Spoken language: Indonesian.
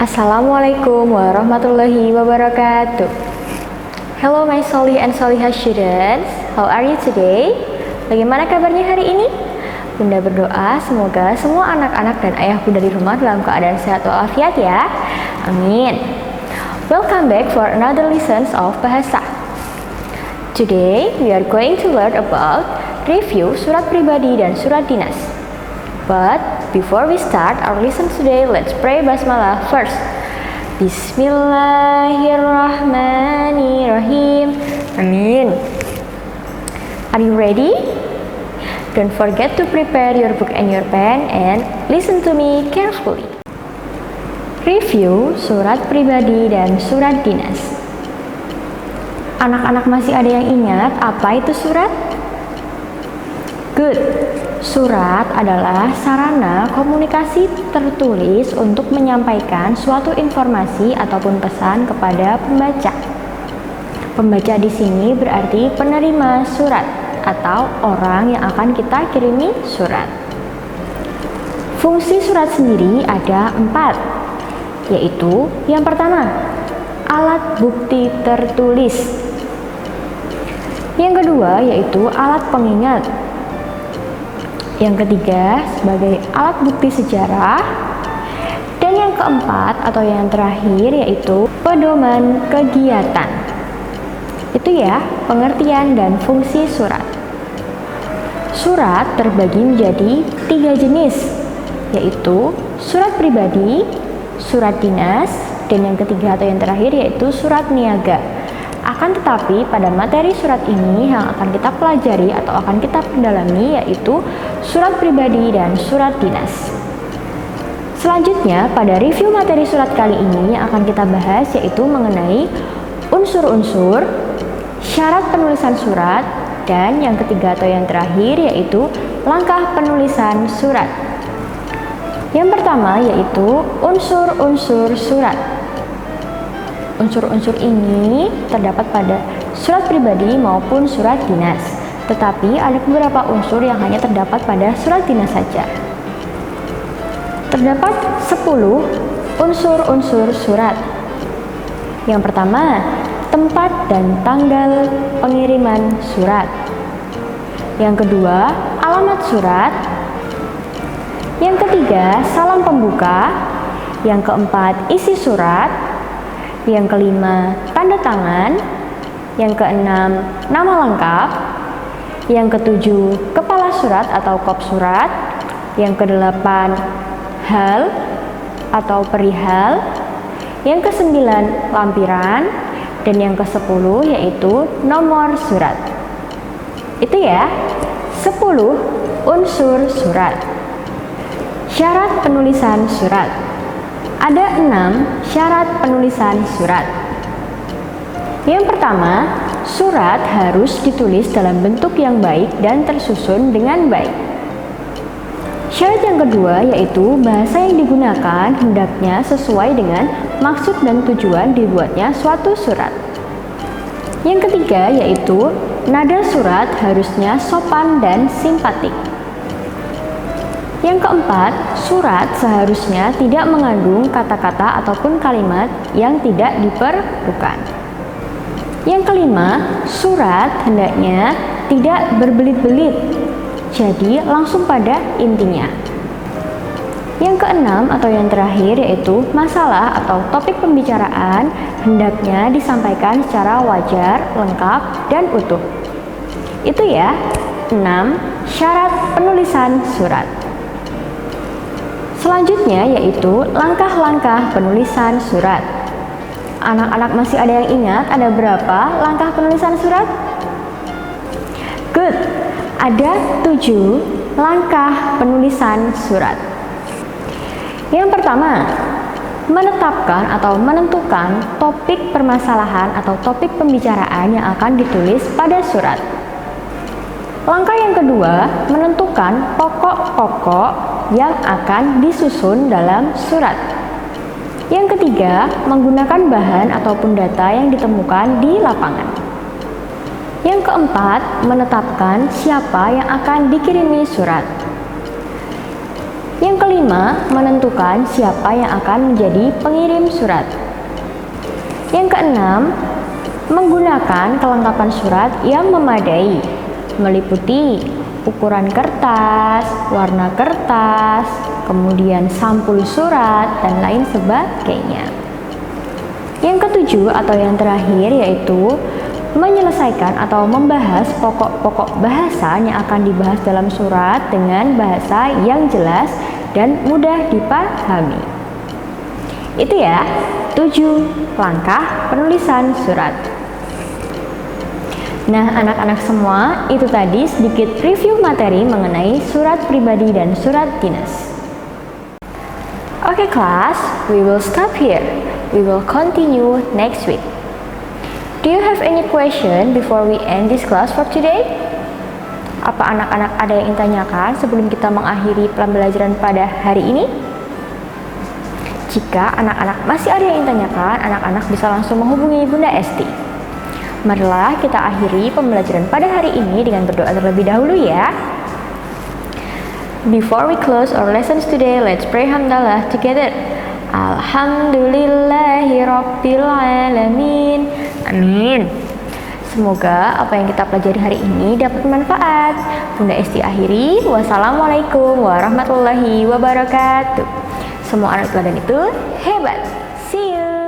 Assalamualaikum warahmatullahi wabarakatuh. Hello my Solih and Solihah students. How are you today? Bagaimana kabarnya hari ini? Bunda berdoa semoga semua anak-anak dan ayah bunda di rumah dalam keadaan sehat walafiat ya. Amin. Welcome back for another lessons of bahasa. Today we are going to learn about review surat pribadi dan surat dinas. But before we start our lesson today, let's pray basmalah first. Bismillahirrahmanirrahim. Amin. Are you ready? Don't forget to prepare your book and your pen and listen to me carefully. Review surat pribadi dan surat dinas. Anak-anak masih ada yang ingat apa itu surat? Good. Surat adalah sarana komunikasi tertulis untuk menyampaikan suatu informasi ataupun pesan kepada pembaca. Pembaca di sini berarti penerima surat atau orang yang akan kita kirimi surat. Fungsi surat sendiri ada 4, yaitu yang pertama, alat bukti tertulis. Yang kedua yaitu alat pengingat. Yang ketiga sebagai alat bukti sejarah. Dan yang keempat atau yang terakhir yaitu pedoman kegiatan. Itu ya pengertian dan fungsi surat. Surat terbagi menjadi 3 jenis, yaitu surat pribadi, surat dinas, dan yang ketiga atau yang terakhir yaitu surat niaga. Akan tetapi pada materi surat ini yang akan kita pelajari atau akan kita pendalami yaitu surat pribadi dan surat dinas. Selanjutnya pada review materi surat kali ini yang akan kita bahas yaitu mengenai unsur-unsur, syarat penulisan surat, dan yang ketiga atau yang terakhir yaitu langkah penulisan surat. Yang pertama yaitu unsur-unsur surat. Unsur-unsur ini terdapat pada surat pribadi maupun surat dinas, tetapi ada beberapa unsur yang hanya terdapat pada surat dinas saja. Terdapat 10 unsur-unsur surat. Yang pertama, tempat dan tanggal pengiriman surat. Yang kedua, alamat surat. Yang ketiga, salam pembuka. Yang keempat, isi surat. Yang kelima, tanda tangan. Yang keenam, nama lengkap. Yang ketujuh, kepala surat atau kop surat. Yang kedelapan, hal atau perihal. Yang kesembilan, lampiran. Dan yang ke-10 yaitu nomor surat. Itu ya, 10 unsur surat. Syarat penulisan surat. Ada 6 syarat penulisan surat. Yang pertama, surat harus ditulis dalam bentuk yang baik dan tersusun dengan baik. Syarat yang kedua yaitu bahasa yang digunakan hendaknya sesuai dengan maksud dan tujuan dibuatnya suatu surat. Yang ketiga yaitu nada surat harusnya sopan dan simpatik. Yang keempat, surat seharusnya tidak mengandung kata-kata ataupun kalimat yang tidak diperlukan. Yang kelima, surat hendaknya tidak berbelit-belit, jadi langsung pada intinya. Yang keenam atau yang terakhir yaitu masalah atau topik pembicaraan hendaknya disampaikan secara wajar, lengkap, dan utuh. Itu ya, 6 syarat penulisan surat. Selanjutnya yaitu langkah-langkah penulisan surat. Anak-anak masih ada yang ingat ada berapa langkah penulisan surat? Good. Ada 7 langkah penulisan surat. Yang pertama, menetapkan atau menentukan topik permasalahan atau topik pembicaraan yang akan ditulis pada surat. Langkah yang kedua, menentukan pokok-pokok yang akan disusun dalam surat. Yang ketiga, menggunakan bahan ataupun data yang ditemukan di lapangan. Yang keempat, menetapkan siapa yang akan dikirimi surat. Yang kelima, menentukan siapa yang akan menjadi pengirim surat. Yang keenam, menggunakan kelengkapan surat yang memadai, meliputi ukuran kertas, warna kertas, kemudian sampul surat, dan lain sebagainya. Yang ketujuh atau yang terakhir yaitu menyelesaikan atau membahas pokok-pokok bahasan yang akan dibahas dalam surat dengan bahasa yang jelas dan mudah dipahami. Itu ya, 7 langkah penulisan surat. Nah, anak-anak semua, itu tadi sedikit review materi mengenai surat pribadi dan surat dinas. Oke kelas, we will stop here. We will continue next week. Do you have any question before we end this class for today? Apa anak-anak ada yang ingin tanyakan sebelum kita mengakhiri pembelajaran pada hari ini? Jika anak-anak masih ada yang ingin tanyakan, anak-anak bisa langsung menghubungi Bunda Esti. Marilah kita akhiri pembelajaran pada hari ini dengan berdoa terlebih dahulu ya. Before we close our lessons today, let's pray hamdalah together. Alhamdulillahirabbil alamin. Amin. Semoga apa yang kita pelajari hari ini dapat bermanfaat. Bunda Esti akhiri. Wassalamualaikum warahmatullahi wabarakatuh. Semua anak teladan itu hebat. See you.